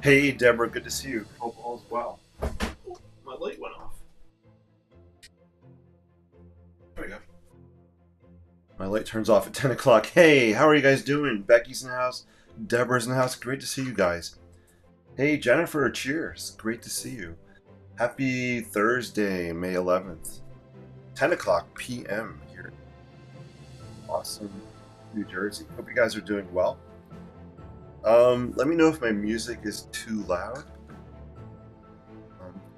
Hey, Deborah, good to see you. Hope all's well. Oh, my light went off. There we go. My light turns off at 10 o'clock. Hey, how are you guys doing? Becky's in the house. Deborah's in the house. Great to see you guys. Hey, Jennifer, cheers. Great to see you. Happy Thursday, May 11th. 10 o'clock p.m. here in Awesome, New Jersey. Hope you guys are doing well. Let me know if my music is too loud.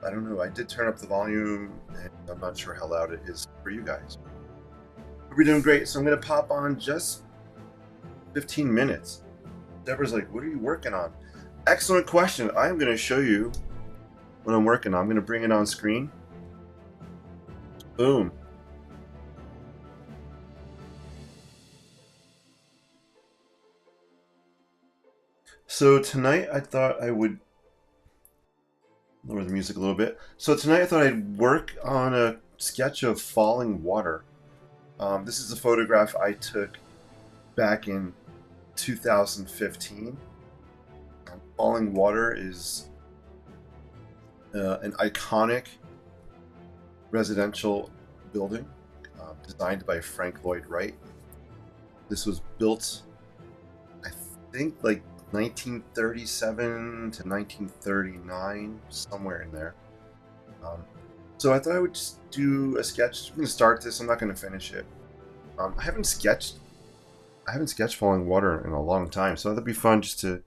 I don't know. I did turn up the volume, and I'm not sure how loud it is for you guys. We're doing great, so I'm going to pop on just 15 minutes. Deborah's like, what are you working on? Excellent question. I'm going to show you what I'm working on. I'm going to bring it on screen. Boom. So tonight I thought I would lower the music a little bit. So tonight I thought I'd work on a sketch of falling water. This is a photograph I took back in 2015. Falling Water is an iconic residential building designed by Frank Lloyd Wright. This was built, I think, like 1937 to 1939, somewhere in there. So I thought I would just do a sketch. I'm going to start this. I'm not going to finish it. I haven't sketched Falling Water in a long time, so that'd be fun just to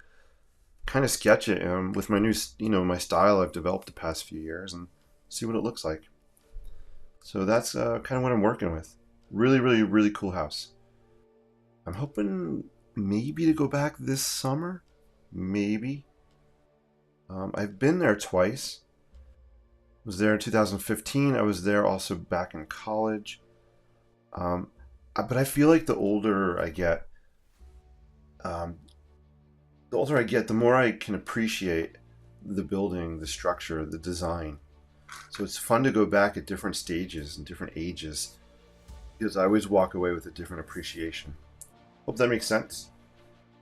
kind of sketch it with my new, my style I've developed the past few years and see what it looks like. So that's kind of what I'm working with. Really, really, really cool house. I'm hoping maybe to go back this summer. Maybe. I've been there twice. I was there in 2015. I was there also back in college. But I feel like the older I get, the more I can appreciate the building, the structure, the design. So it's fun to go back at different stages and different ages because I always walk away with a different appreciation. Hope that makes sense.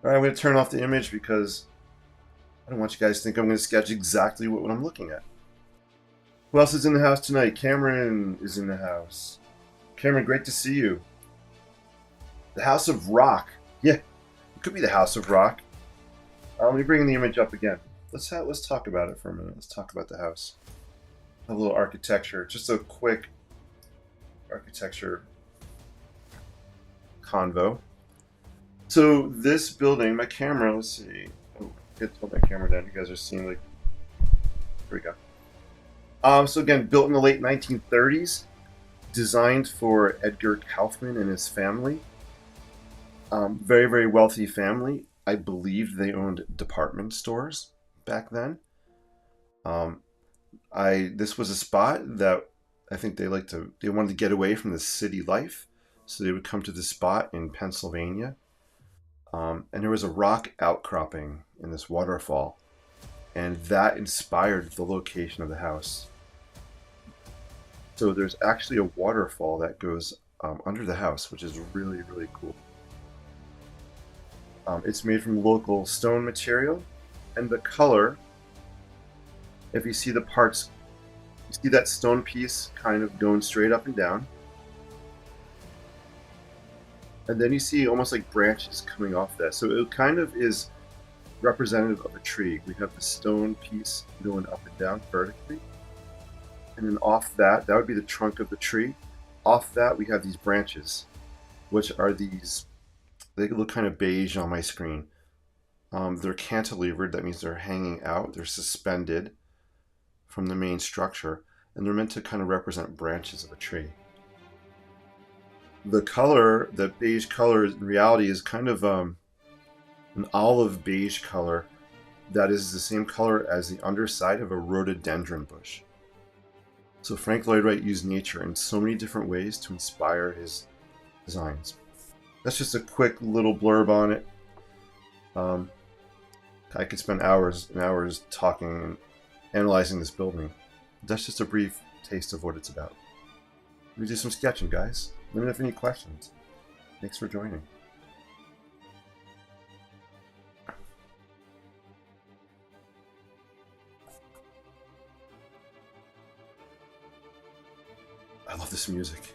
All right, I'm going to turn off the image because I don't want you guys to think I'm going to sketch exactly what I'm looking at. Who else is in the house tonight? Cameron is in the house. Cameron, great to see you. The House of Rock. Yeah, it could be the House of Rock. Let me bring the image up again. Let's talk about it for a minute. Let's talk about the house. A little architecture. Just a quick architecture convo. So this building, my camera, let's see. Oh, I get to hold my camera down. You guys are seeing like, here we go. So again, built in the late 1930s, designed for Edgar Kaufman and his family. Very, very wealthy family. I believe they owned department stores back then. This was a spot that I think they wanted to get away from the city life, so they would come to this spot in Pennsylvania. And there was a rock outcropping in this waterfall, and that inspired the location of the house. So there's actually a waterfall that goes under the house, which is really, really cool. It's made from local stone material, and the color, if you see the parts, you see that stone piece kind of going straight up and down. And then you see almost like branches coming off that. So it kind of is representative of a tree. We have the stone piece going up and down vertically. And then off that would be the trunk of the tree. Off that, we have these branches, which are these, they look kind of beige on my screen. They're cantilevered, that means they're hanging out, they're suspended from the main structure, and they're meant to kind of represent branches of a tree. The color, the beige color, in reality is kind of an olive beige color that is the same color as the underside of a rhododendron bush. So Frank Lloyd Wright used nature in so many different ways to inspire his designs. That's just a quick little blurb on it. I could spend hours and hours talking and analyzing this building. That's just a brief taste of what it's about. Let me do some sketching, guys. Let me know if any questions. Thanks for joining. this music.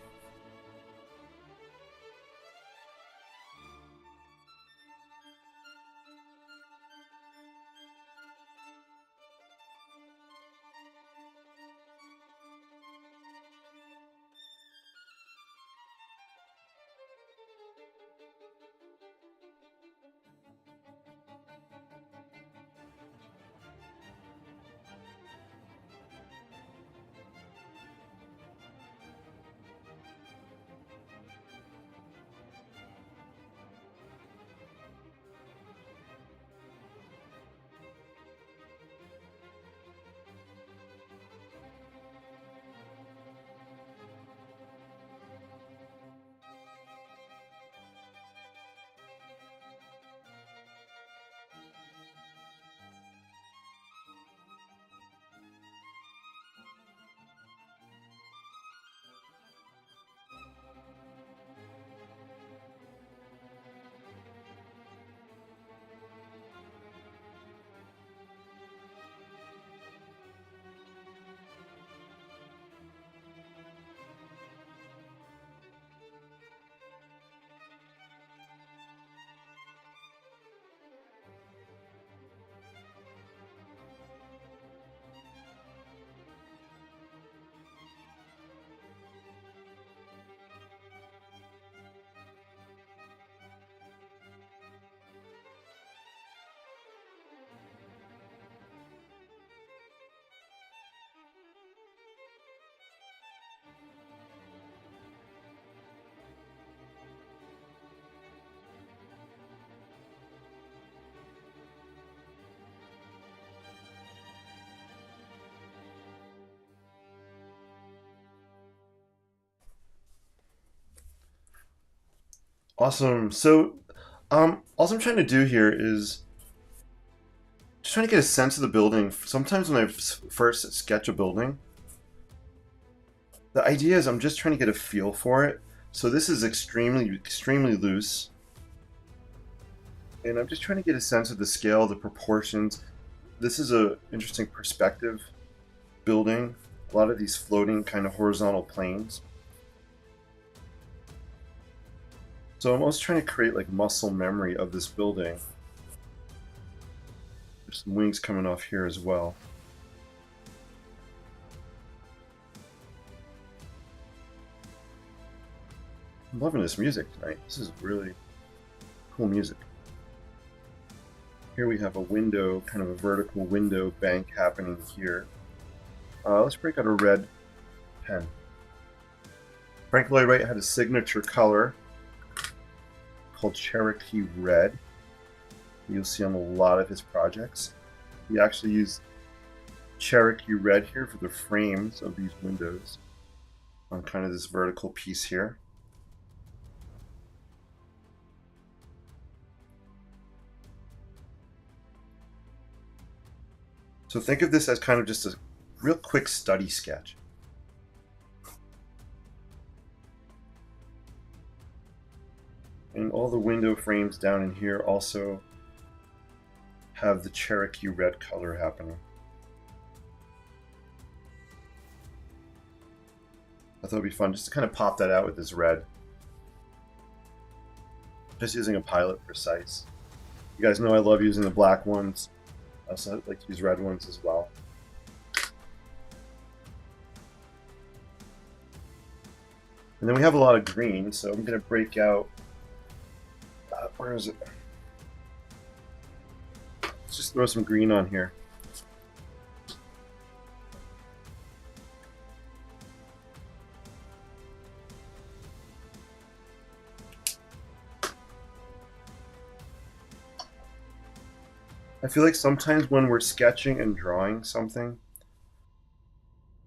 Awesome. So, all I'm trying to do here is just trying to get a sense of the building. Sometimes when I first sketch a building, the idea is I'm just trying to get a feel for it. So this is extremely loose. And I'm just trying to get a sense of the scale, the proportions. This is a interesting perspective building. A lot of these floating kind of horizontal planes. So I'm almost trying to create like muscle memory of this building. There's some wings coming off here as well. I'm loving this music tonight. This is really cool music. Here we have a window, kind of a vertical window bank happening here. Let's break out a red pen. Frank Lloyd Wright had a signature color called Cherokee Red. You'll see on a lot of his projects. He actually used Cherokee Red here for the frames of these windows on kind of this vertical piece here. So think of this as kind of just a real quick study sketch. And all the window frames down in here also have the Cherokee Red color happening. I thought it'd be fun just to kind of pop that out with this red. Just using a Pilot Precise. You guys know I love using the black ones. I also like to use red ones as well. And then we have a lot of green, so I'm going to break out. Where is it? Let's just throw some green on here. I feel like sometimes when we're sketching and drawing something,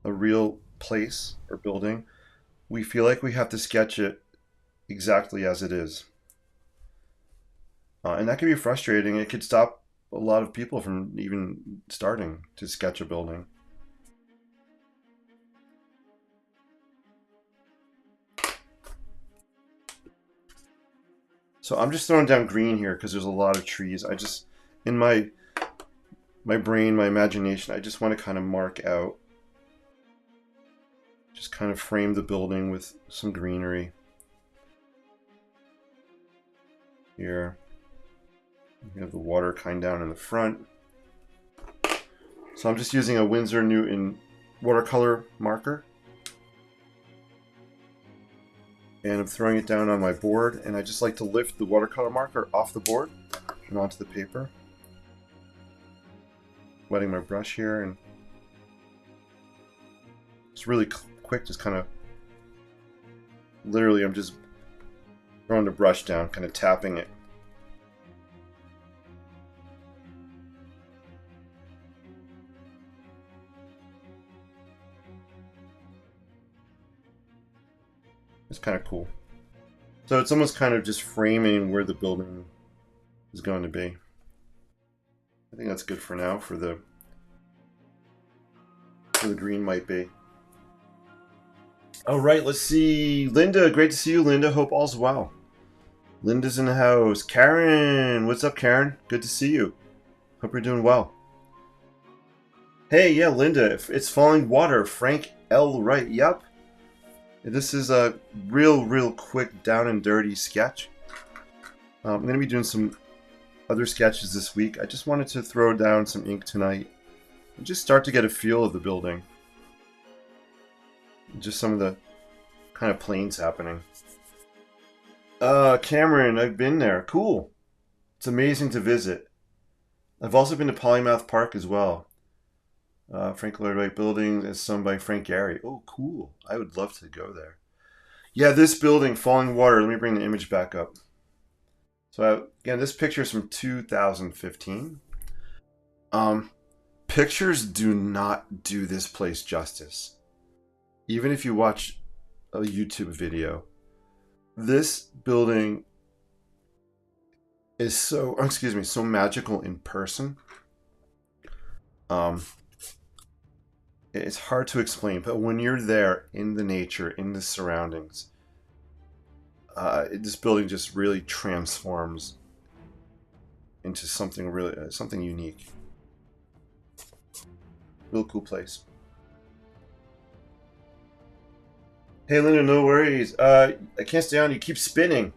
a real place or building, we feel like we have to sketch it exactly as it is. And that can be frustrating. It could stop a lot of people from even starting to sketch a building. So I'm just throwing down green here because there's a lot of trees. I just, in my brain, my imagination, I just want to kind of mark out Just kind of frame the building with some greenery. Here, you have the water kind down in the front. So I'm just using a Winsor Newton watercolor marker. And I'm throwing it down on my board, and I just like to lift the watercolor marker off the board and onto the paper. Wetting my brush here, and it's really quick, just kind of, literally I'm just throwing the brush down, kind of tapping it. It's kind of cool. So it's almost kind of just framing where the building is going to be. I think that's good for now for the green might be. All right, let's see. Linda, great to see you, Linda. Hope all's well. Linda's in the house. Karen, what's up, Karen? Good to see you. Hope you're doing well. Hey, yeah, Linda, it's Falling Water. Frank L. Wright. Yep. This is a real quick down and dirty sketch. I'm going to be doing some other sketches this week. I just wanted to throw down some ink tonight and just start to get a feel of the building. Just some of the kind of planes happening. Cameron, I've been there. Cool. It's amazing to visit. I've also been to Polymouth Park as well. Frank Lloyd Wright building is sung by Frank Gehry. Oh, cool. I would love to go there. Yeah, this building, Falling Water. Let me bring the image back up. So again, this picture is from 2015. Pictures do not do this place justice. Even if you watch a YouTube video, this building is so magical in person. It's hard to explain, but when you're there in the nature, in the surroundings, this building just really transforms into something really something unique. Real cool place. Hey Linda, no worries. I can't stay on. You keep spinning.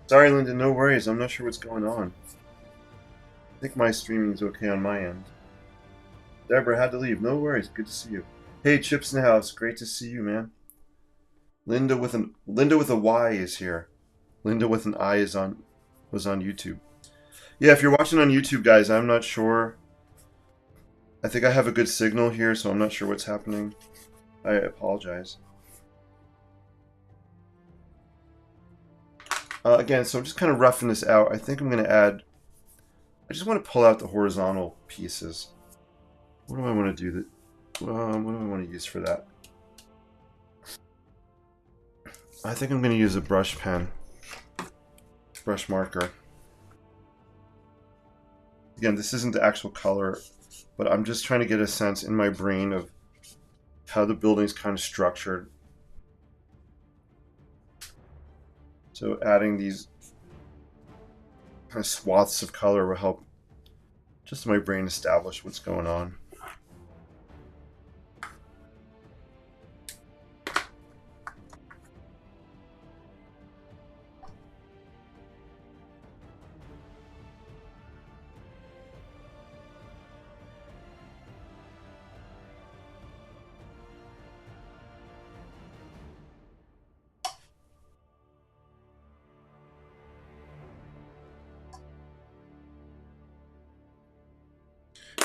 Sorry, Linda, no worries. I'm not sure what's going on. I think my streaming's okay on my end. Deborah had to leave. No worries. Good to see you. Hey, Chips in the house. Great to see you, man. Linda with a Y is here. Linda with an I was on YouTube. Yeah, if you're watching on YouTube, guys, I'm not sure. I think I have a good signal here, so I'm not sure what's happening. I apologize. Again, so I'm just kind of roughing this out. I think I'm going to add... I just want to pull out the horizontal pieces. What do I want to do? What do I want to use for that? I think I'm going to use a brush pen. Brush marker. Again, this isn't the actual color, but I'm just trying to get a sense in my brain of how the building's kind of structured. So adding these kind of swaths of color will help just my brain establish what's going on.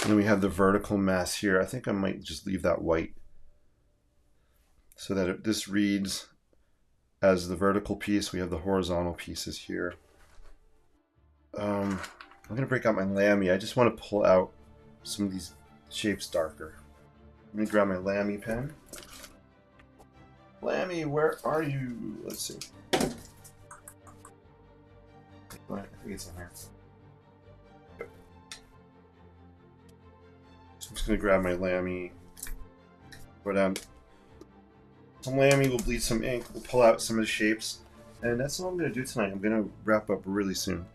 And then we have the vertical mass here. I think I might just leave that white so that this reads as the vertical piece. We have the horizontal pieces here. I'm going to break out my Lamy. I just want to pull out some of these shapes darker. Let me grab my Lamy pen. Lamy, where are you? Let's see. I think it's in here. So I'm just going to grab my Lamy, go down some Lamy, we'll bleed some ink, we'll pull out some of the shapes, and that's all I'm going to do tonight. I'm going to wrap up really soon.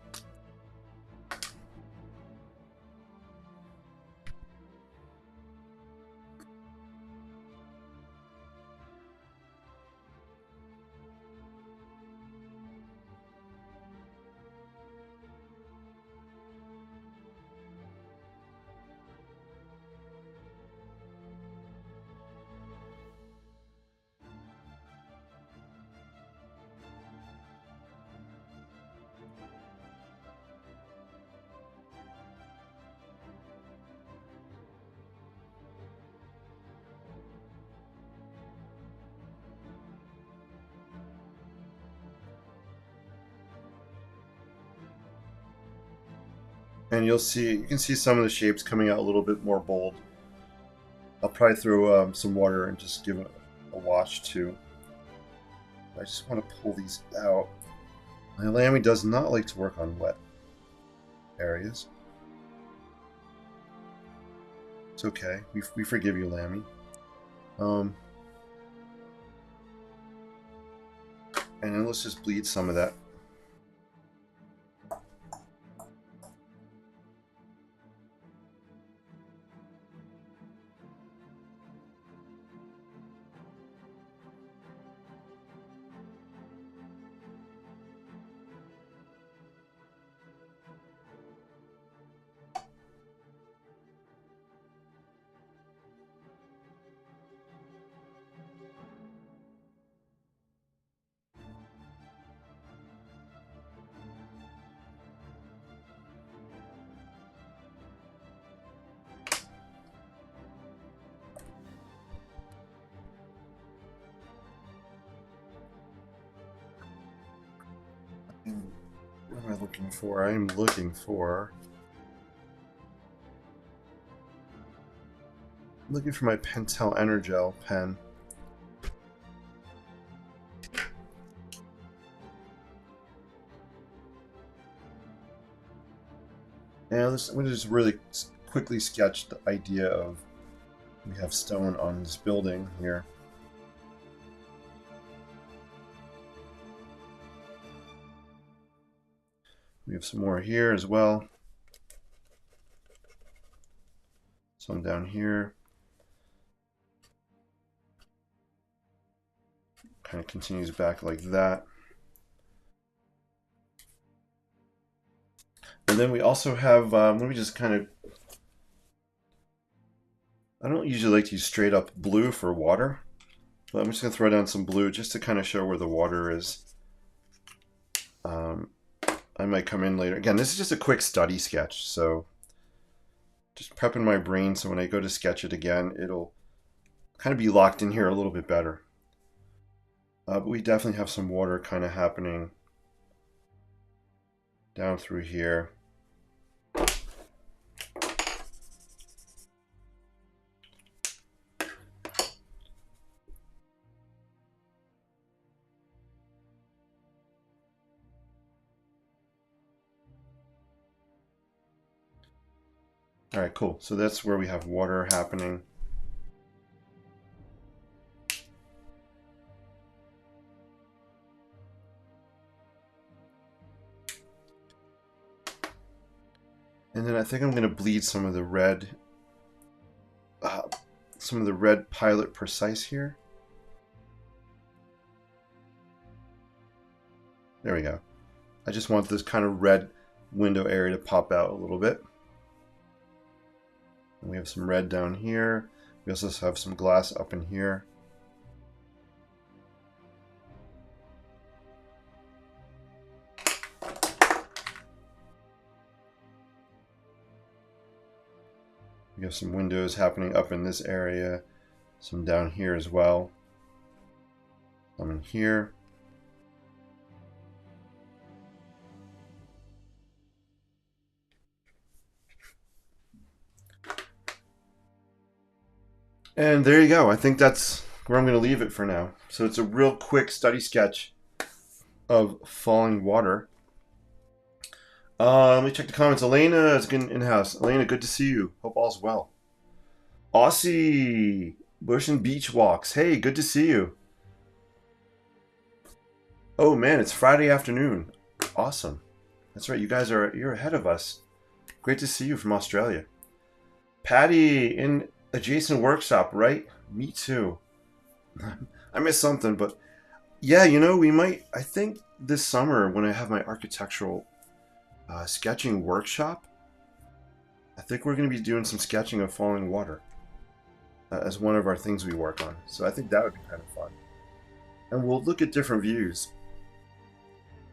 And you can see some of the shapes coming out a little bit more bold. I'll probably throw some water and just give it a wash too. I just want to pull these out. My Lammy does not like to work on wet areas. It's okay. We forgive you, Lammy. And then let's just bleed some of that. What am I looking for? I am looking for... I'm looking for my Pentel Energel pen. And I'm going to just really quickly sketch the idea of we have stone on this building here. We have some more here as well. Some down here. Kind of continues back like that. And then we also have, let me just kind of, I don't usually like to use straight up blue for water, but I'm just going to throw down some blue just to kind of show where the water is. I might come in later. Again, this is just a quick study sketch, so just prepping my brain so when I go to sketch it again, it'll kind of be locked in here a little bit better. But we definitely have some water kind of happening down through here. All right, cool. So that's where we have water happening. And then I think I'm going to bleed some of the red Pilot Precise here. There we go. I just want this kind of red window area to pop out a little bit. And we have some red down here. We also have some glass up in here. We have some windows happening up in this area, some down here as well, some in here. And there you go. I think that's where I'm going to leave it for now. So it's a real quick study sketch of falling water. Let me check the comments. Elena is good in-house. Elena, good to see you. Hope all's well. Aussie, Bush and Beach Walks. Hey, good to see you. Oh man, it's Friday afternoon. Awesome. That's right, you're ahead of us. Great to see you from Australia. Patty in adjacent workshop, right? Me too. I missed something, but yeah, you know, I think this summer when I have my architectural sketching workshop, I think we're going to be doing some sketching of falling water as one of our things we work on. So I think that would be kind of fun. And we'll look at different views.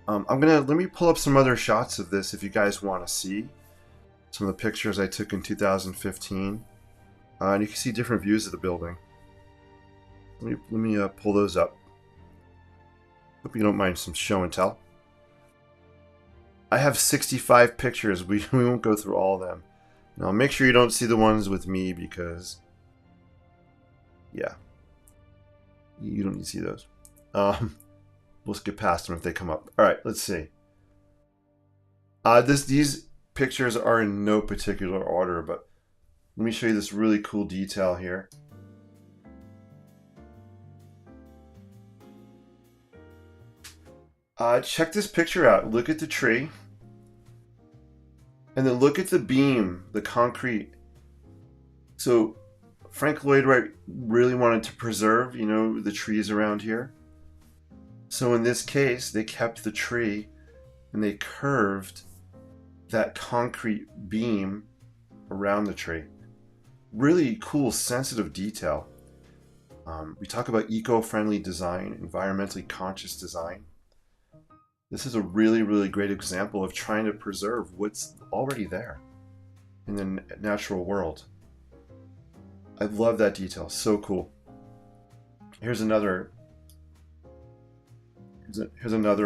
Let me pull up some other shots of this if you guys want to see some of the pictures I took in 2015. And you can see different views of the building. Let me pull those up. Hope you don't mind some show and tell. I have 65 pictures. We won't go through all of them. Now make sure you don't see the ones with me because, yeah, you don't need to see those. We'll skip past them if they come up. All right, let's see. These pictures are in no particular order, but let me show you this really cool detail here. Check this picture out. Look at the tree. And then look at the beam, the concrete. So Frank Lloyd Wright really wanted to preserve, the trees around here. So in this case, they kept the tree and they curved that concrete beam around the tree. Really cool, sensitive detail. We talk about eco-friendly design, environmentally conscious design. This is a really, really great example of trying to preserve what's already there in the natural world. I love that detail. So cool. Here's another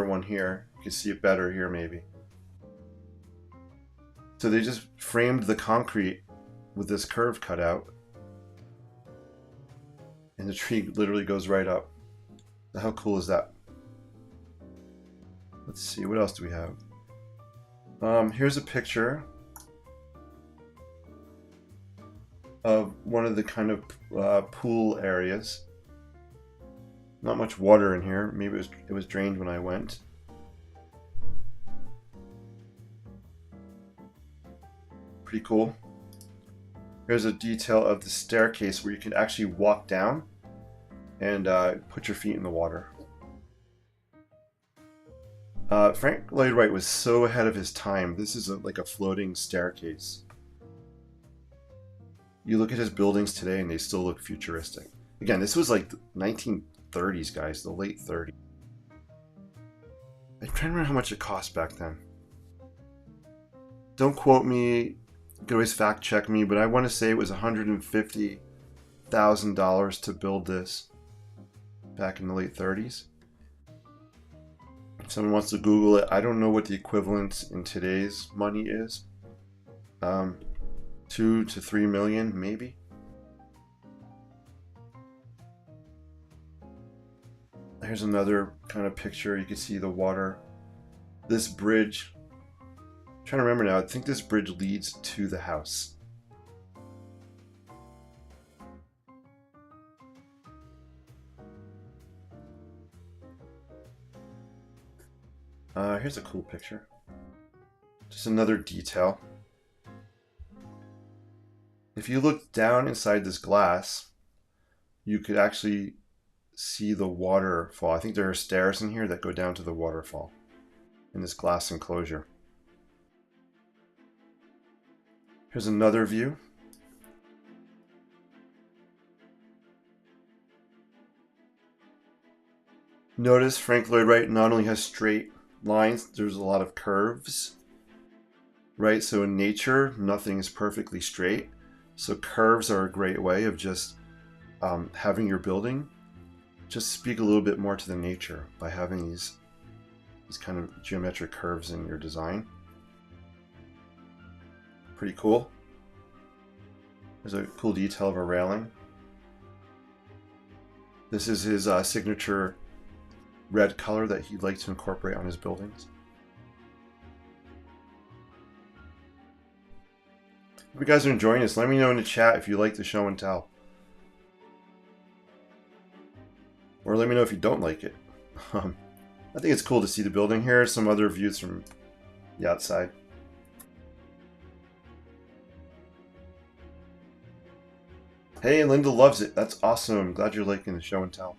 one here. You can see it better here maybe. So they just framed the concrete with this curve cut out. And the tree literally goes right up. How cool is that? Let's see, what else do we have? Here's a picture of one of the kind of pool areas. Not much water in here. Maybe it was drained when I went. Pretty cool. Here's a detail of the staircase where you can actually walk down and put your feet in the water. Frank Lloyd Wright was so ahead of his time. This is like a floating staircase. You look at his buildings today and they still look futuristic. Again, this was like the 1930s, guys, the late 30s. I'm trying to remember how much it cost back then. Don't quote me. You can always fact check me, but I want to say it was $150,000 to build this back in the late 30s. If someone wants to Google it, I don't know what the equivalent in today's money is. 2 to 3 million, maybe. Here's another kind of picture. You can see the water. This bridge. I'm trying to remember now. I think this bridge leads to the house. Here's a cool picture. Just another detail. If you look down inside this glass, you could actually see the waterfall. I think there are stairs in here that go down to the waterfall in this glass enclosure. Here's another view. Notice Frank Lloyd Wright not only has straight lines, there's a lot of curves, right? So in nature, nothing is perfectly straight. So curves are a great way of just having your building just speak a little bit more to the nature by having these kind of geometric curves in your design. Pretty cool. There's a cool detail of a railing. This is his signature red color that he'd like to incorporate on his buildings. If you guys are enjoying this, let me know in the chat if you like the show and tell. Or let me know if you don't like it. I think it's cool to see the building. Here are some other views from the outside. Hey, Linda loves it. That's awesome. I'm glad you're liking the show and tell.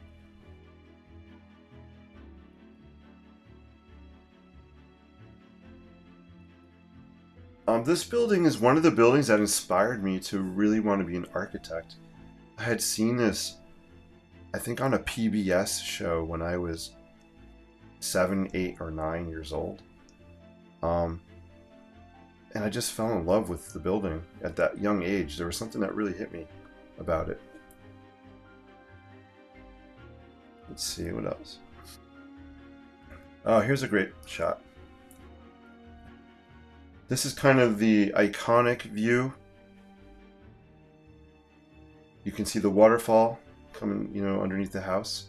This building is one of the buildings that inspired me to really want to be an architect. I had seen this, I think, on a PBS show when I was 7, 8, or 9 years old. And I just fell in love with the building at that young age. There was something that really hit me about it. Let's see, what else? Oh, here's a great shot. This is kind of the iconic view. You can see the waterfall coming, you know, underneath the house.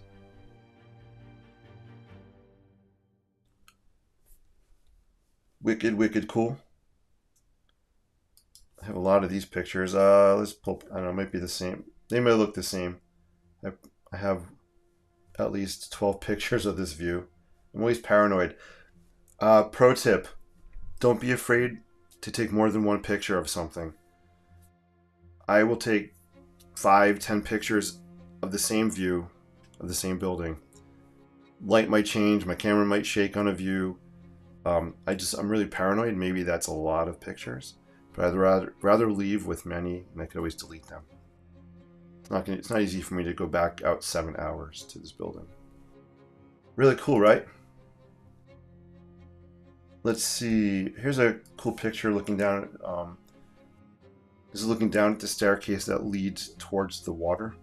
Wicked, wicked cool. I have a lot of these pictures. Let's pull, I don't know, it might be the same. They may look the same. I have at least 12 pictures of this view. I'm always paranoid. Pro tip, don't be afraid to take more than one picture of something. I will take 5, 10 pictures of the same view of the same building. Light might change, my camera might shake on a view. I'm really paranoid. Maybe that's a lot of pictures, but I'd rather leave with many, and I could always delete them. It's not easy for me to go back out 7 hours to this building. Really cool, right? Let's see. Here's a cool picture looking down. This is looking down at the staircase that leads towards the water.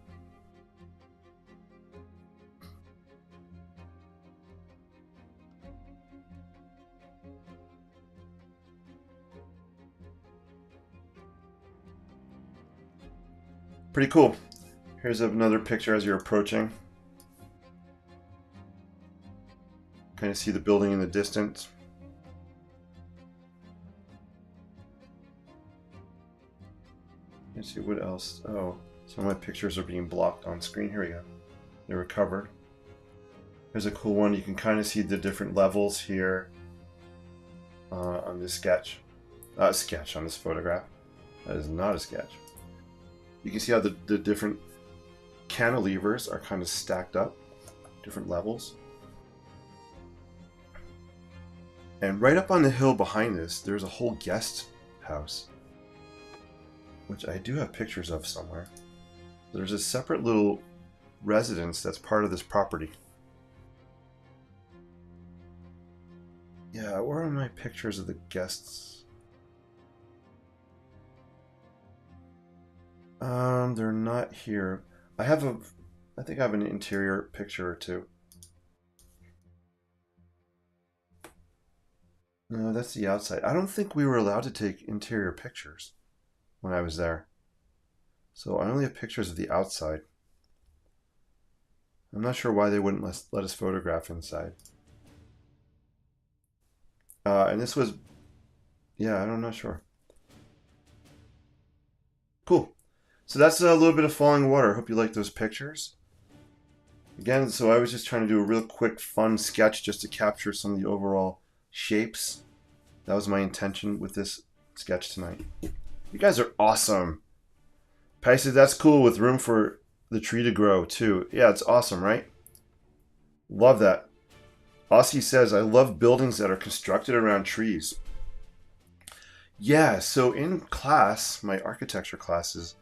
Pretty cool. Here's another picture as you're approaching. Kind of see the building in the distance. Let's see what else. Oh, some of my pictures are being blocked on screen. Here we go. They were covered. Here's a cool one. You can kind of see the different levels here on this sketch. On this photograph. That is not a sketch. You can see how the different cantilevers are kind of stacked up, different levels. And right up on the hill behind this, there's a whole guest house, which I do have pictures of somewhere. There's a separate little residence that's part of this property. Yeah, where are my pictures of the guests? They're not here. I think I have an interior picture or two. No, that's the outside. I don't think we were allowed to take interior pictures when I was there. So I only have pictures of the outside. I'm not sure why they wouldn't let us photograph inside. And this was, yeah, I'm not sure. Cool. So that's a little bit of falling water. Hope you like those pictures. Again, so I was just trying to do a real quick, fun sketch just to capture some of the overall shapes. That was my intention with this sketch tonight. You guys are awesome. Patty said that's cool with room for the tree to grow too. Yeah, it's awesome, right? Love that. Aussie says, I love buildings that are constructed around trees. Yeah, so in class, my architecture classes,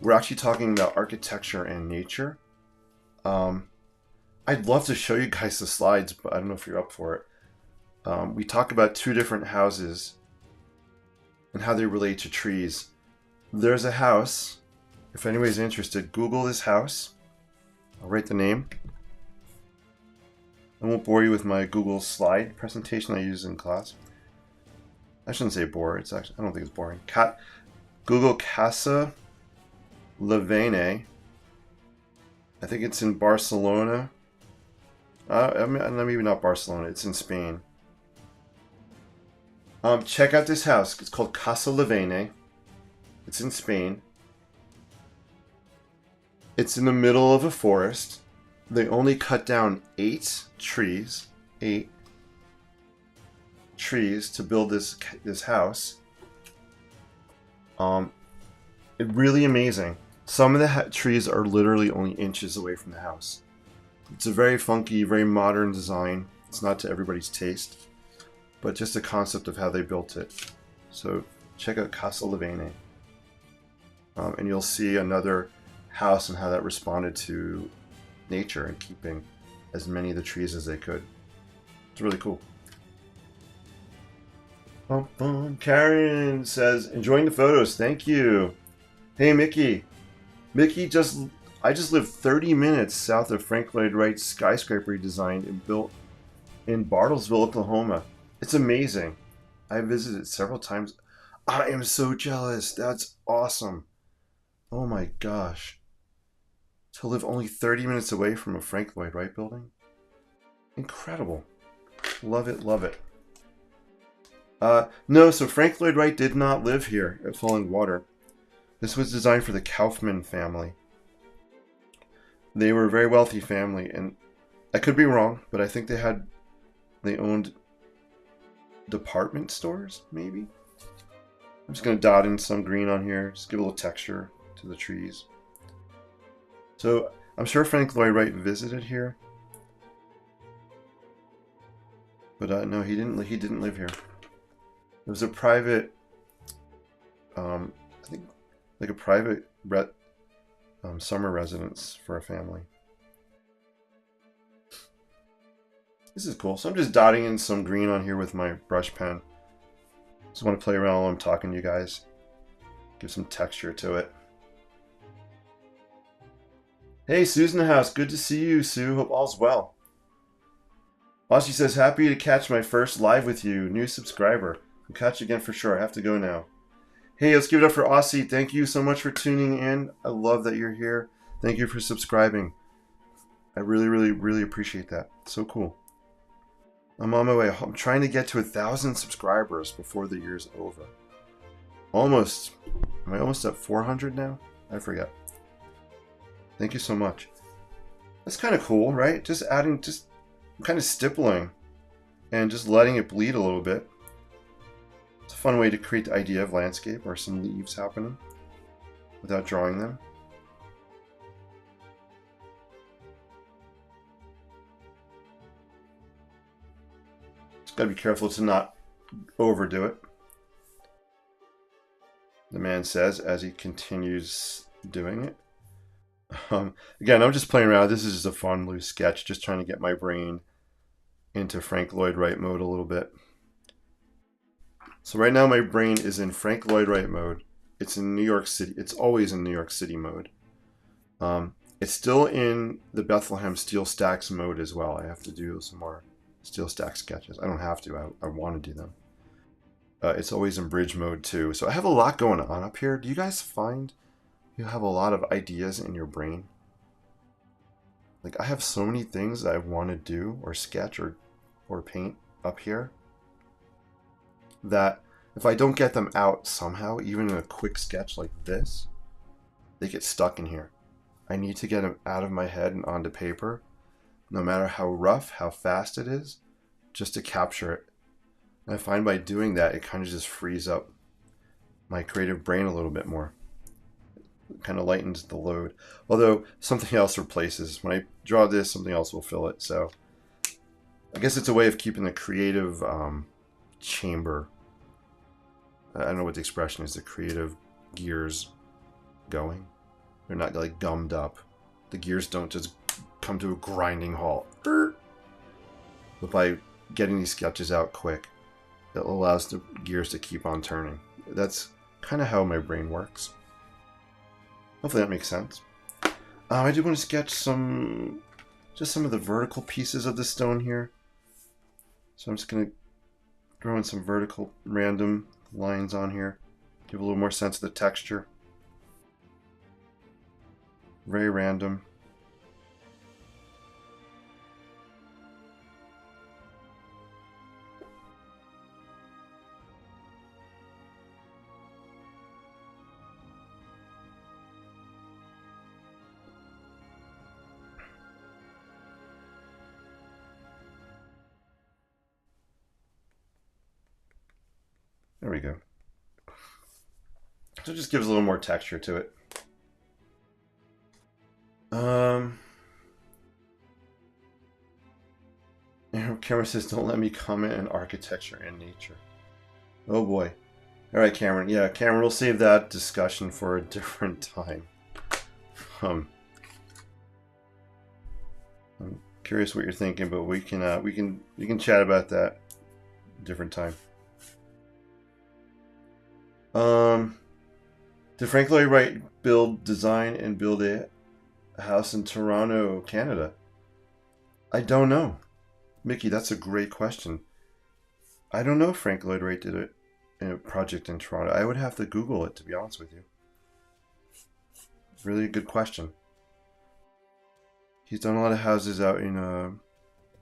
we're actually talking about architecture and nature. I'd love to show you guys the slides, but I don't know if you're up for it. We talk about 2 different houses and how they relate to trees. There's a house. If anybody's interested, Google this house. I'll write the name. I won't bore you with my Google slide presentation I use in class. I shouldn't say bore. It's actually, I don't think it's boring. Google Casa Levene. I think it's in Barcelona. Maybe not Barcelona. It's in Spain. Check out this house. It's called Casa Levene. It's in Spain. It's in the middle of a forest. They only cut down 8 trees. 8 trees to build this house. Really amazing. Some of the trees are literally only inches away from the house. It's a very funky, very modern design. It's not to everybody's taste, but just the concept of how they built it. So check out Casa Levene. And you'll see another house and how that responded to nature and keeping as many of the trees as they could. It's really cool. Karen says, enjoying the photos. Thank you. Hey, Mickey. I just lived 30 minutes south of Frank Lloyd Wright's skyscraper he designed and built in Bartlesville, Oklahoma. It's amazing. I visited several times. I am so jealous. That's awesome. Oh my gosh. To live only 30 minutes away from a Frank Lloyd Wright building? Incredible. Love it, love it. No, so Frank Lloyd Wright did not live here at Falling Water. This was designed for the Kaufman family. They were a very wealthy family, and I could be wrong, but I think they owned department stores, maybe? I'm just going to dot in some green on here, just give a little texture to the trees. So I'm sure Frank Lloyd Wright visited here, but no, he didn't live here. It was a private, I think, like a private summer residence for a family. This is cool. So I'm just dotting in some green on here with my brush pen. Just want to play around while I'm talking to you guys. Give some texture to it. Hey, Sue's in the house. Good to see you, Sue. Hope all's well. Aussie says, happy to catch my first live with you. New subscriber. I'll catch you again for sure. I have to go now. Hey, let's give it up for Aussie. Thank you so much for tuning in. I love that you're here. Thank you for subscribing. I really, really, really appreciate that. So cool. I'm on my way. I'm trying to get to 1,000 subscribers before the year's over. Almost. Am I almost at 400 now? I forget. Thank you so much. That's kind of cool, right? Just adding, just kind of stippling and just letting it bleed a little bit. It's a fun way to create the idea of landscape or some leaves happening without drawing them. Just gotta be careful to not overdo it, the man says as he continues doing it. Again, I'm just playing around. This is just a fun loose sketch, just trying to get my brain into Frank Lloyd Wright mode a little bit. So right now my brain is in Frank Lloyd Wright mode. It's in New York City. It's always in New York City mode. It's still in the Bethlehem Steel Stacks mode as well. I have to do some more Steel Stack sketches. I don't have to. I want to do them. It's always in bridge mode too. So I have a lot going on up here. Do you guys find you have a lot of ideas in your brain? Like, I have so many things that I want to do or sketch or paint up here that if I don't get them out somehow, even in a quick sketch like this, they get stuck in here. I need to get them out of my head and onto paper, no matter how rough, how fast it is, just to capture it. And I find by doing that, it kind of just frees up my creative brain a little bit more. It kind of lightens the load. Although something else replaces. When I draw this, something else will fill it. So I guess it's a way of keeping the creative chamber, I don't know what the expression is, the creative gears going. They're not like gummed up. The gears don't just come to a grinding halt. But by getting these sketches out quick, it allows the gears to keep on turning. That's kind of how my brain works. Hopefully that makes sense. I do want to sketch just some of the vertical pieces of the stone here. So I'm just going to throw in some vertical random lines on here. Give a little more sense of the texture. Very random. There we go. So it just gives a little more texture to it. Cameron says, don't let me comment on architecture and nature. Oh boy. Alright, Cameron. Yeah, Cameron, we'll save that discussion for a different time. I'm curious what you're thinking, but we can chat about that a different time. Did Frank Lloyd Wright design and build a house in Toronto, Canada? I don't know. Mickey, that's a great question. I don't know if Frank Lloyd Wright did a project in Toronto. I would have to Google it, to be honest with you. Really a good question. He's done a lot of houses out in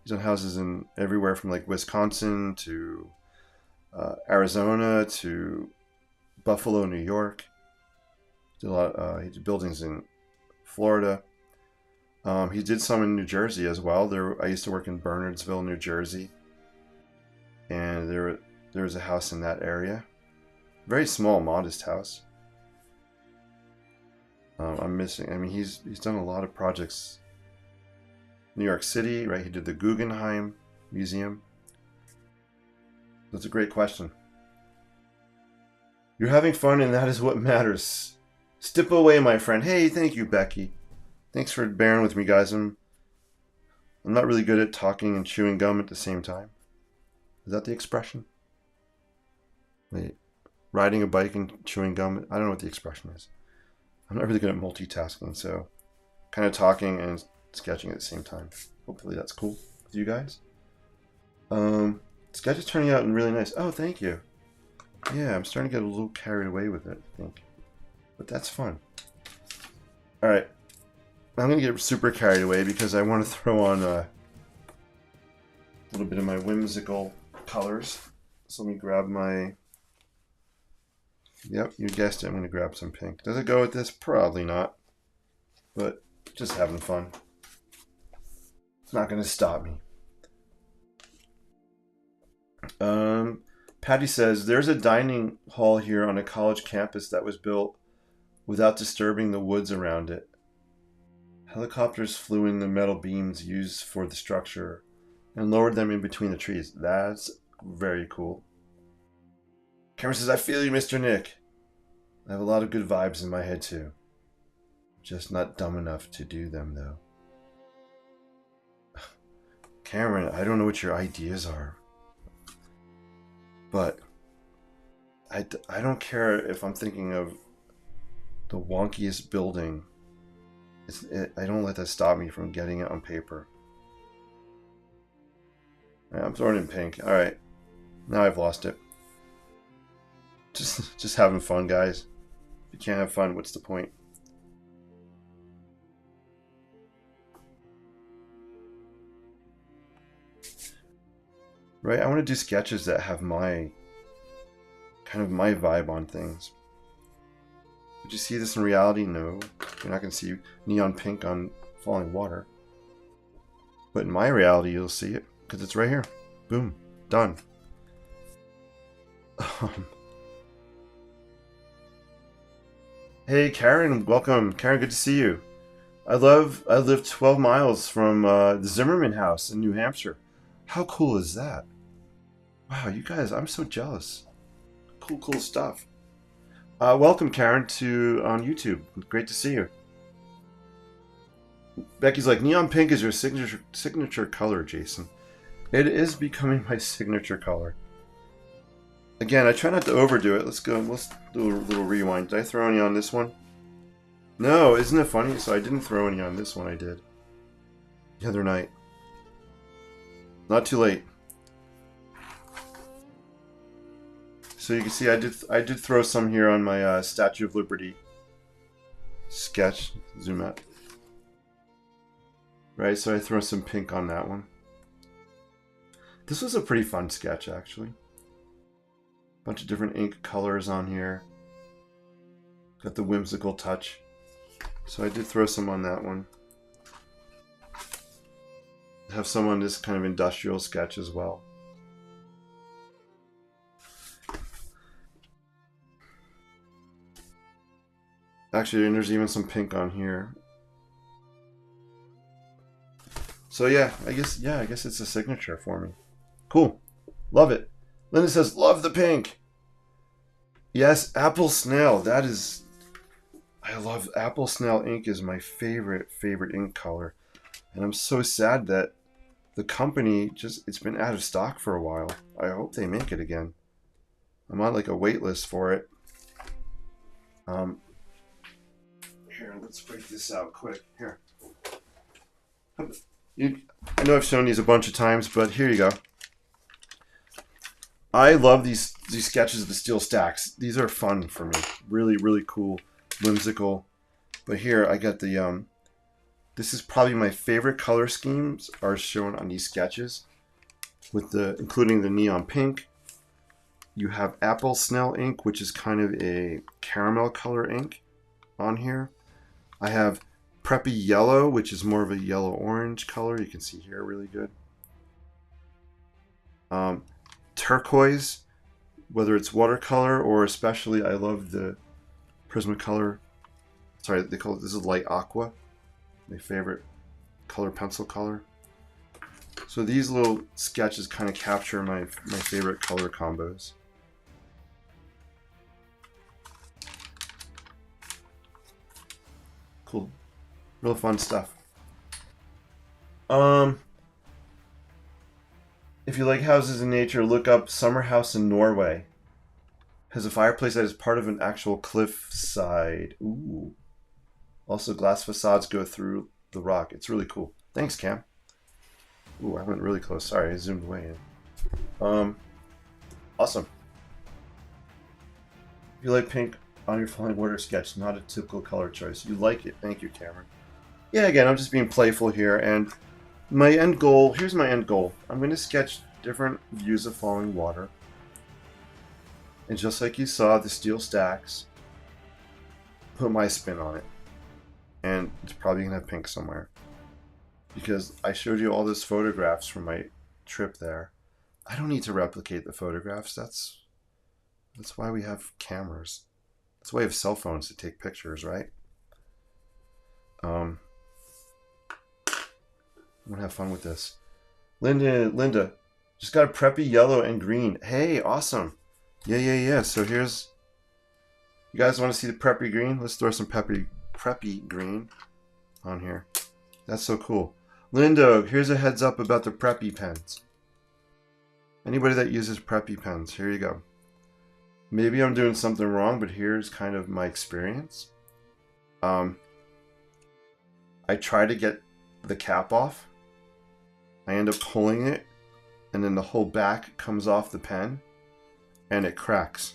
he's done houses in everywhere from like Wisconsin to Arizona to Buffalo, New York. He did a lot. He did buildings in Florida. He did some in New Jersey as well. I used to work in Bernardsville, New Jersey, and there was a house in that area. Very small, modest house. I'm missing. I mean, he's done a lot of projects. New York City, right? He did the Guggenheim Museum. That's a great question. You're having fun, and that is what matters. Stip away, my friend. Hey, thank you, Becky. Thanks for bearing with me, guys. I'm not really good at talking and chewing gum at the same time. Is that the expression? Wait, riding a bike and chewing gum? I don't know what the expression is. I'm not really good at multitasking, so kind of talking and sketching at the same time. Hopefully that's cool with you guys. Sketch is turning out really nice. Oh, thank you. Yeah, I'm starting to get a little carried away with it, I think. But that's fun. Alright. I'm going to get super carried away because I want to throw on a little bit of my whimsical colors. So let me grab my... Yep, you guessed it. I'm going to grab some pink. Does it go with this? Probably not. But just having fun. It's not going to stop me. Patty says, there's a dining hall here on a college campus that was built without disturbing the woods around it. Helicopters flew in the metal beams used for the structure and lowered them in between the trees. That's very cool. Cameron says, I feel you, Mr. Nick. I have a lot of good vibes in my head, too. Just not dumb enough to do them, though. Cameron, I don't know what your ideas are. But I don't care if I'm thinking of the wonkiest building. I don't let that stop me from getting it on paper. Right, I'm throwing in pink. Alright. Now I've lost it. Just having fun, guys. If you can't have fun, what's the point? Right, I want to do sketches that have my kind of my vibe on things. Would you see this in reality? No. You're not going to see neon pink on falling water. But in my reality, you'll see it because it's right here. Boom. Done. Hey, Karen. Welcome. Karen, good to see you. I live 12 miles from the Zimmerman house in New Hampshire. How cool is that? Wow, you guys, I'm so jealous. Cool stuff. Welcome, Karen, on YouTube. Great to see you. Becky's like, neon pink is your signature color, Jason. It is becoming my signature color. Again, I try not to overdo it. Let's do a little rewind. Did I throw any on this one? No, isn't it funny? So I didn't throw any on this one, I did. The other night. Not too late. So you can see I did throw some here on my Statue of Liberty sketch. Zoom out. Right, so I throw some pink on that one. This was a pretty fun sketch, actually. Bunch of different ink colors on here. Got the whimsical touch. So I did throw some on that one. Have some on this kind of industrial sketch as well. Actually, and there's even some pink on here. So yeah, I guess it's a signature for me. Cool. Love it. Linda says, love the pink. Yes, apple snail. That is... I love apple snail ink is my favorite ink color. And I'm so sad that the company it's been out of stock for a while. I hope they make it again. I'm on like a wait list for it. Here, let's break this out quick. Here. I know I've shown these a bunch of times, but here you go. I love these sketches of the steel stacks. These are fun for me. Really, really cool, whimsical. But here I got the this is probably my favorite color schemes are shown on these sketches, with the including the neon pink. You have apple snail ink, which is kind of a caramel color ink on here. I have preppy yellow, which is more of a yellow orange color. You can see here really good. Turquoise, whether it's watercolor or especially I love the Prismacolor. Sorry, they call it, this is light aqua, my favorite color, pencil color. So these little sketches kind of capture my favorite color combos. Cool, real fun stuff. If you like houses in nature, look up Summer House in Norway. Has a fireplace that is part of an actual cliffside. Ooh. Also, glass facades go through the rock. It's really cool. Thanks, Cam. Ooh, I went really close. Sorry, I zoomed way in. Awesome. If you like pink on your falling water sketch, not a typical color choice. You like it. Thank you, Cameron. Yeah, again, I'm just being playful here, and my end goal, here's my end goal. I'm going to sketch different views of falling water. And just like you saw, the steel stacks, put my spin on it. And it's probably going to have pink somewhere. Because I showed you all those photographs from my trip there. I don't need to replicate the photographs. That's why we have cameras. That's why we have cell phones to take pictures, right? I'm gonna have fun with this. Linda, just got a preppy yellow and green. Hey, awesome. Yeah. So here's, you guys want to see the preppy green? Let's throw some preppy green on here. That's so cool. Linda, here's a heads up about the preppy pens. Anybody that uses preppy pens, here you go. Maybe I'm doing something wrong, but here's kind of my experience. I try to get the cap off. I end up pulling it, and then the whole back comes off the pen, and it cracks.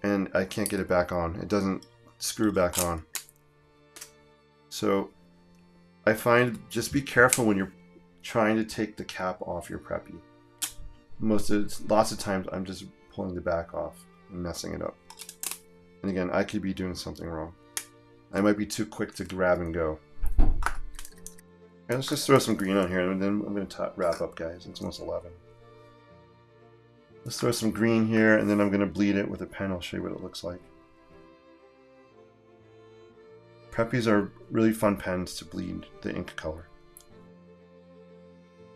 And I can't get it back on. It doesn't screw back on. So I find just be careful when you're trying to take the cap off your preppy. Lots of times I'm just pulling the back off and messing it up. And again, I could be doing something wrong. I might be too quick to grab and go. Okay, let's just throw some green on here, and then I'm going to wrap up, guys. It's almost 11. Let's throw some green here, and then I'm going to bleed it with a pen. I'll show you what it looks like. Preppies are really fun pens to bleed the ink color.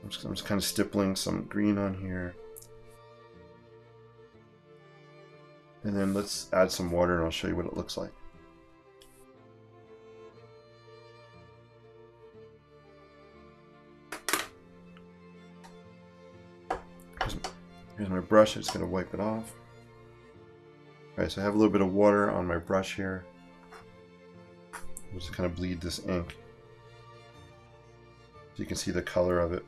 I'm just kind of stippling some green on here. And then let's add some water, and I'll show you what it looks like. Here's my brush. I'm just going to wipe it off. Alright, so I have a little bit of water on my brush here. I'm just kind of bleed this ink so you can see the color of it.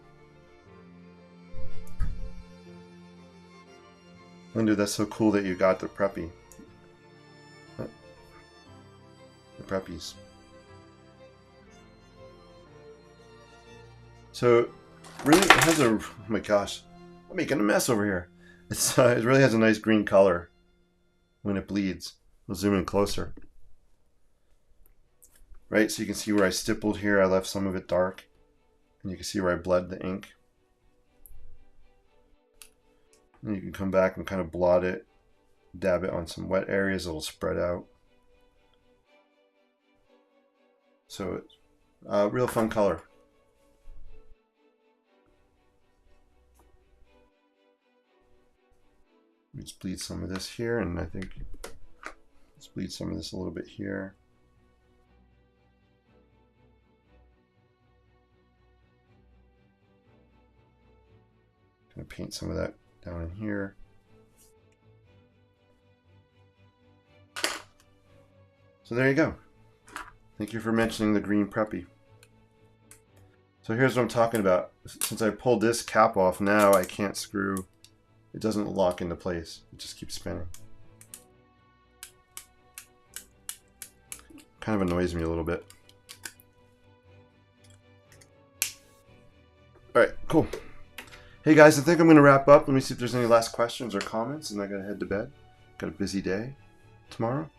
Linda, that's so cool that you got the preppy. The preppies. So, really, it has a, oh my gosh, I'm making a mess over here. It really has a nice green color when it bleeds. We'll zoom in closer. Right, so you can see where I stippled here. I left some of it dark. And you can see where I bled the ink. And you can come back and kind of blot it, dab it on some wet areas. It'll spread out. So it's a real fun color. Let's bleed some of this here, and I think let's bleed some of this a little bit here. Gonna paint some of that down in here. So there you go. Thank you for mentioning the green preppy. So here's what I'm talking about. Since I pulled this cap off, now I can't screw it doesn't lock into place. It just keeps spinning. Kind of annoys me a little bit. Alright, cool. Hey guys, I think I'm going to wrap up. Let me see if there's any last questions or comments, and I got to head to bed. Got a busy day tomorrow.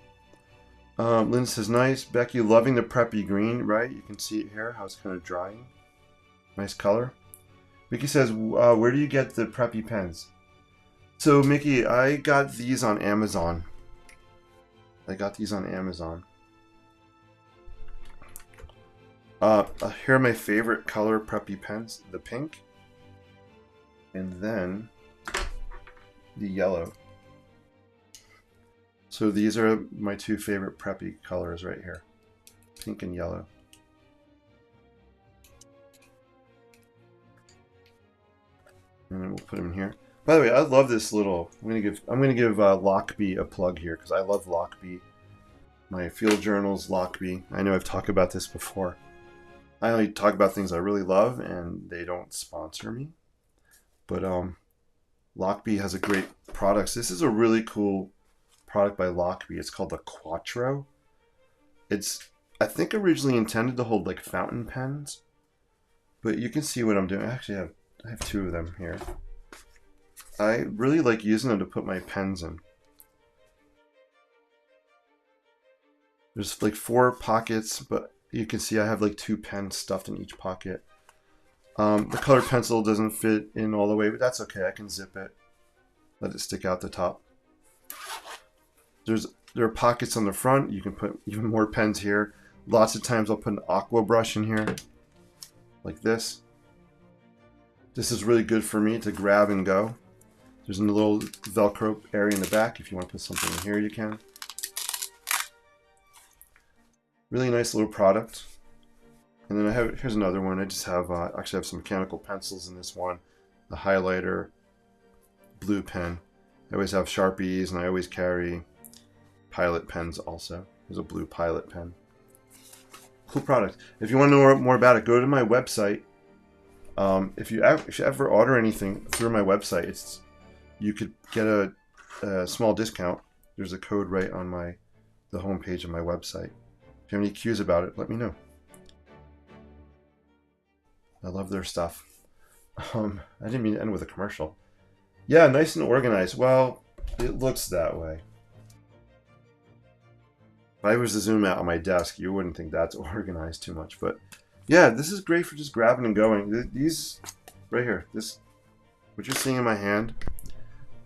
Lynn says, nice. Becky, loving the preppy green, right? You can see it here, how it's kind of drying. Nice color. Mickey says, where do you get the preppy pens? So, Mickey, I got these on Amazon. Here are my favorite color preppy pens. The pink. And then the yellow. So these are my two favorite preppy colors right here. Pink and yellow. And then we'll put them in here. By the way, I love this little. I'm gonna give Lockbee a plug here because I love Lockbee. My field journals, Lockbee. I know I've talked about this before. I only talk about things I really love, and they don't sponsor me. But Lockbee has a great products. This is a really cool product by Lockbee. It's called the Quattro. It's, I think, originally intended to hold like fountain pens, but you can see what I'm doing. Actually, I have two of them here. I really like using them to put my pens in. There's like 4 pockets, but you can see I have like 2 pens stuffed in each pocket. The colored pencil doesn't fit in all the way, but that's okay. I can zip it, let it stick out the top. There are pockets on the front. You can put even more pens here. Lots of times I'll put an aqua brush in here, like this. This is really good for me to grab and go. There's a little Velcro area in the back. If you want to put something in here, you can. Really nice little product. And then here's another one. I just have, actually have some mechanical pencils in this one. The highlighter, blue pen. I always have Sharpies, and I always carry Pilot pens also. There's a blue Pilot pen. Cool product. If you want to know more about it, go to my website. If you ever order anything through my website, you could get a small discount. There's a code right on the homepage of my website. If you have any cues about it, let me know. I love their stuff. I didn't mean to end with a commercial. Yeah, nice and organized. Well, it looks that way. If I was to zoom out on my desk, you wouldn't think that's organized too much. But yeah, this is great for just grabbing and going. These right here, what you're seeing in my hand,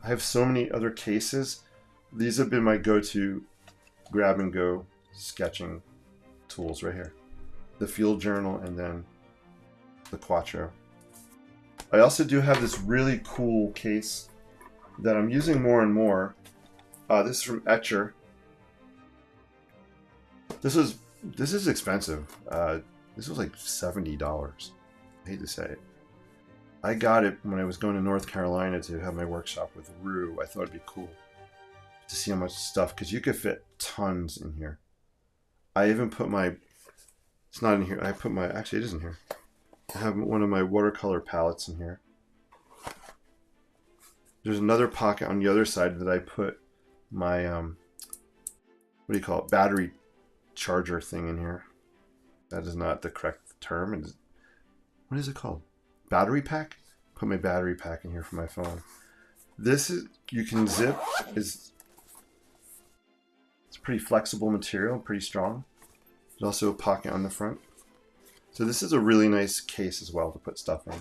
I have so many other cases. These have been my go-to grab and go sketching tools right here. The field journal and then the Quattro. I also do have this really cool case that I'm using more and more. This is from Etcher. This is expensive. This was like $70. I hate to say it. I got it when I was going to North Carolina to have my workshop with Rue. I thought it'd be cool to see how much stuff, because you could fit tons in here. I even put it's not in here. Actually it is in here. I have one of my watercolor palettes in here. There's another pocket on the other side that I put my, what do you call it, battery charger thing in here. That is not the correct term. What is it called? Battery pack? Put my battery pack in here for my phone. This is, you can zip, it's pretty flexible material, pretty strong. There's also a pocket on the front. So this is a really nice case as well to put stuff in.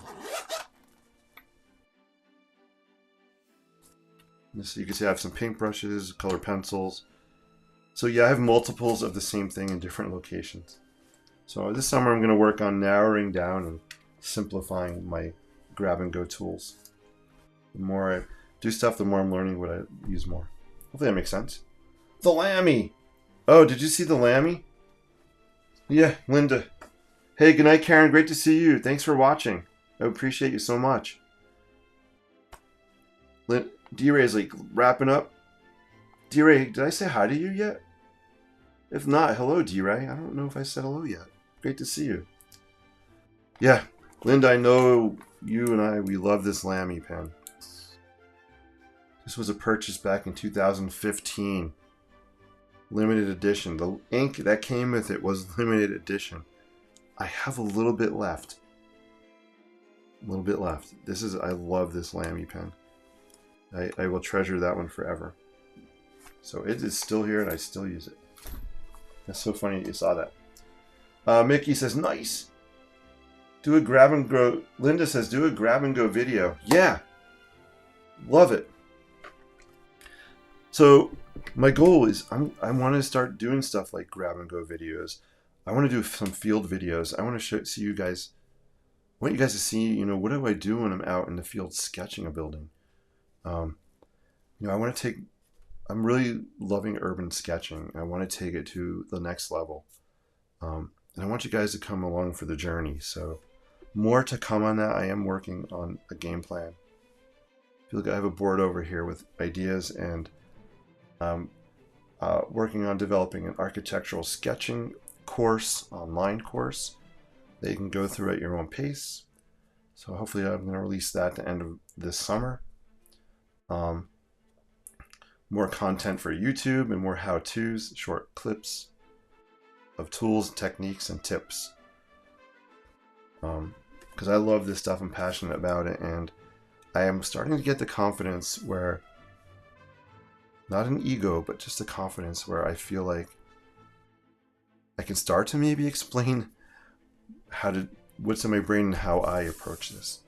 You can see I have some paint brushes, color pencils. So yeah, I have multiples of the same thing in different locations. So this summer I'm going to work on narrowing down and simplifying my grab and go tools. The more I do stuff, the more I'm learning what I use more. Hopefully that makes sense. The Lammy! Oh, did you see the Lammy? Yeah, Linda. Hey, good night, Karen. Great to see you. Thanks for watching. I appreciate you so much. D-Ray's like wrapping up. D-Ray, did I say hi to you yet? If not, hello, D-Ray. I don't know if I said hello yet. Great to see you. Yeah, Linda, I know you and we love this Lammy pen. This was a purchase back in 2015. Limited edition. The ink that came with it was limited edition. I have a little bit left. A little bit left. I love this Lamy pen. I will treasure that one forever. So it is still here and I still use it. That's so funny that you saw that. Mickey says, nice. Do a grab and go. Linda says, do a grab and go video. Yeah. Love it. So my goal is I want to start doing stuff like grab and go videos. I want to do some field videos. I want to see you guys. I want you guys to see, what do I do when I'm out in the field sketching a building? I want to take. I'm really loving urban sketching. I want to take it to the next level, and I want you guys to come along for the journey. So more to come on that. I am working on a game plan. I feel like I have a board over here with ideas and. Working on developing an architectural sketching course, online course that you can go through at your own pace. So hopefully I'm going to release that at the end of this summer. More content for YouTube and more how-tos, short clips of tools, techniques, and tips. Because I love this stuff, I'm passionate about it, and I am starting to get the confidence where not an ego, but just a confidence where I feel like I can start to maybe explain what's in my brain and how I approach this.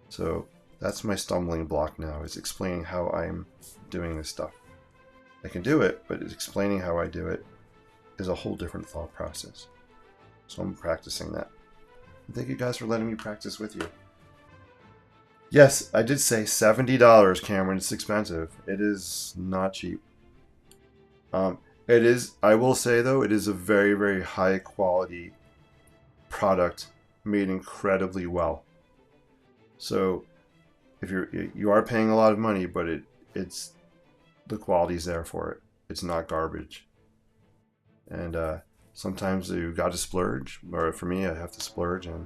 So that's my stumbling block now, is explaining how I'm doing this stuff. I can do it, but explaining how I do it is a whole different thought process. So I'm practicing that. And thank you guys for letting me practice with you. Yes, I did say $70, Cameron. It's expensive. It is not cheap. It is, I will say though, it is a very, very high quality product made incredibly well. So if you are paying a lot of money, but it's the quality's there for it. It's not garbage. And sometimes you got to splurge, or for me, I have to splurge and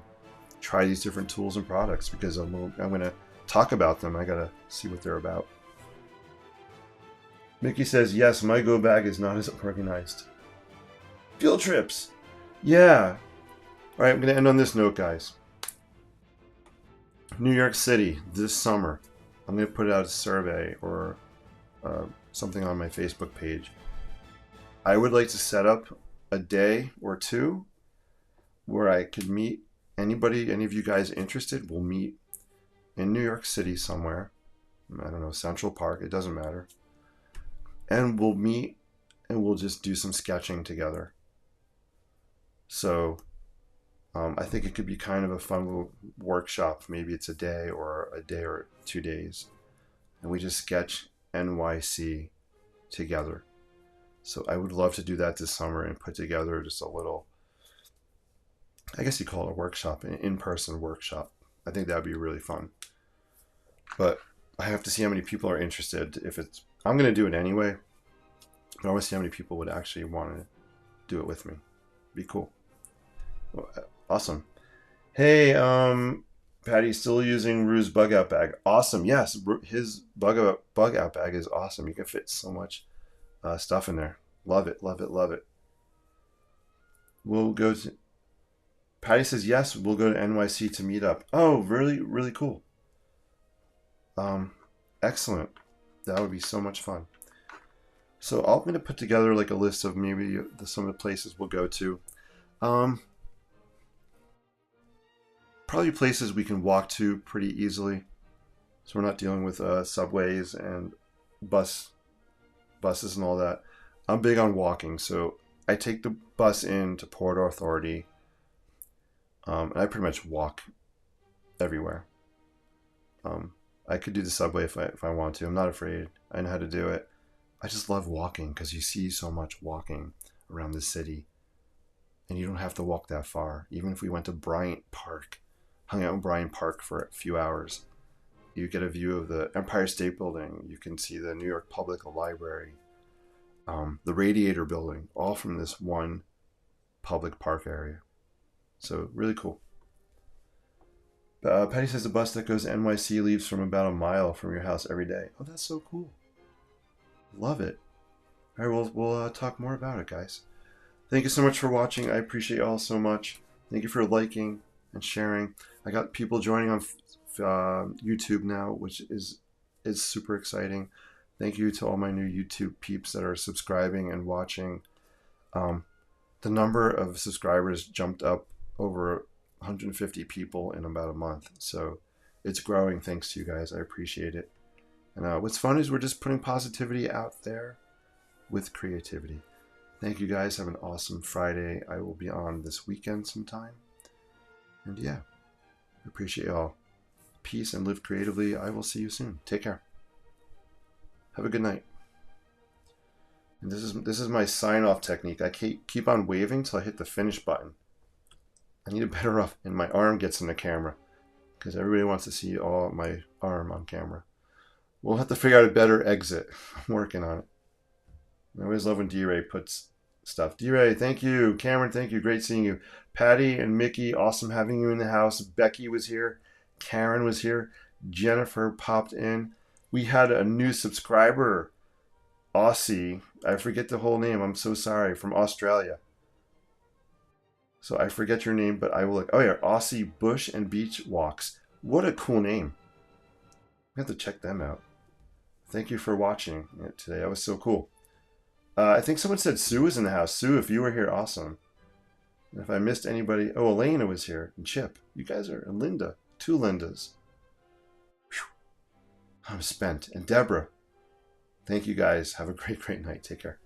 try these different tools and products because I'm going to talk about them. I got to see what they're about. Mickey says, yes, my go bag is not as organized. Field trips. Yeah. All right, I'm going to end on this note, guys. New York City this summer. I'm going to put out a survey or something on my Facebook page. I would like to set up a day or two where I could meet any of you guys interested. We'll meet in New York City somewhere. I don't know, Central Park, it doesn't matter. And we'll meet and we'll just do some sketching together. So I think it could be kind of a fun little workshop. Maybe it's a day or 2 days. And we just sketch NYC together. So I would love to do that this summer and put together just a little, I guess you call it a workshop, an in-person workshop. I think that would be really fun. But I have to see how many people are interested. I'm going to do it anyway. But I want to see how many people would actually want to do it with me. Be cool. Well, awesome. Hey, Patty's still using Rue's bug out bag. Awesome. Yes, his bug out bag is awesome. You can fit so much stuff in there. Love it, love it, love it. We'll go to... Patty says, yes, we'll go to NYC to meet up. Oh, really, really cool. Excellent. That would be so much fun. So I'm going to put together like a list of maybe some of the places we'll go to. Probably places we can walk to pretty easily. So we're not dealing with subways and buses and all that. I'm big on walking, so I take the bus into Port Authority. And I pretty much walk everywhere. I could do the subway if I want to. I'm not afraid. I know how to do it. I just love walking because you see so much walking around the city. And you don't have to walk that far. Even if we went to Bryant Park, hung out in Bryant Park for a few hours, you get a view of the Empire State Building. You can see the New York Public Library, the Radiator Building, all from this one public park area. So really cool. Patty says the bus that goes NYC leaves from about a mile from your house every day. Oh, that's so cool. Love it. All right, we'll talk more about it, guys. Thank you so much for watching. I appreciate you all so much. Thank you for liking and sharing. I got people joining on YouTube now, which is super exciting. Thank you to all my new YouTube peeps that are subscribing and watching. The number of subscribers jumped up over 150 people in about a month. So it's growing thanks to you guys. I appreciate it. And what's fun is we're just putting positivity out there with creativity. Thank you guys. Have an awesome Friday. I will be on this weekend sometime. And yeah, I appreciate y'all. Peace and live creatively. I will see you soon. Take care. Have a good night. And this is my sign-off technique. I keep on waving till I hit the finish button. I need it better off, and my arm gets in the camera because everybody wants to see all my arm on camera. We'll have to figure out a better exit. I'm working on it. I always love when D-Ray puts stuff. D-Ray, thank you. Cameron, thank you. Great seeing you. Patty and Mickey, awesome having you in the house. Becky was here. Karen was here. Jennifer popped in. We had a new subscriber, Aussie. I forget the whole name. I'm so sorry. From Australia. So I forget your name, but I will look. Oh yeah, Aussie Bush and Beach Walks. What a cool name. I have to check them out. Thank you for watching today. That was so cool. I think someone said Sue was in the house. Sue, if you were here, awesome. And if I missed anybody, oh, Elena was here. And Chip. You guys are, and Linda. 2 Lindas. Whew. I'm spent. And Deborah. Thank you guys. Have a great, great night. Take care.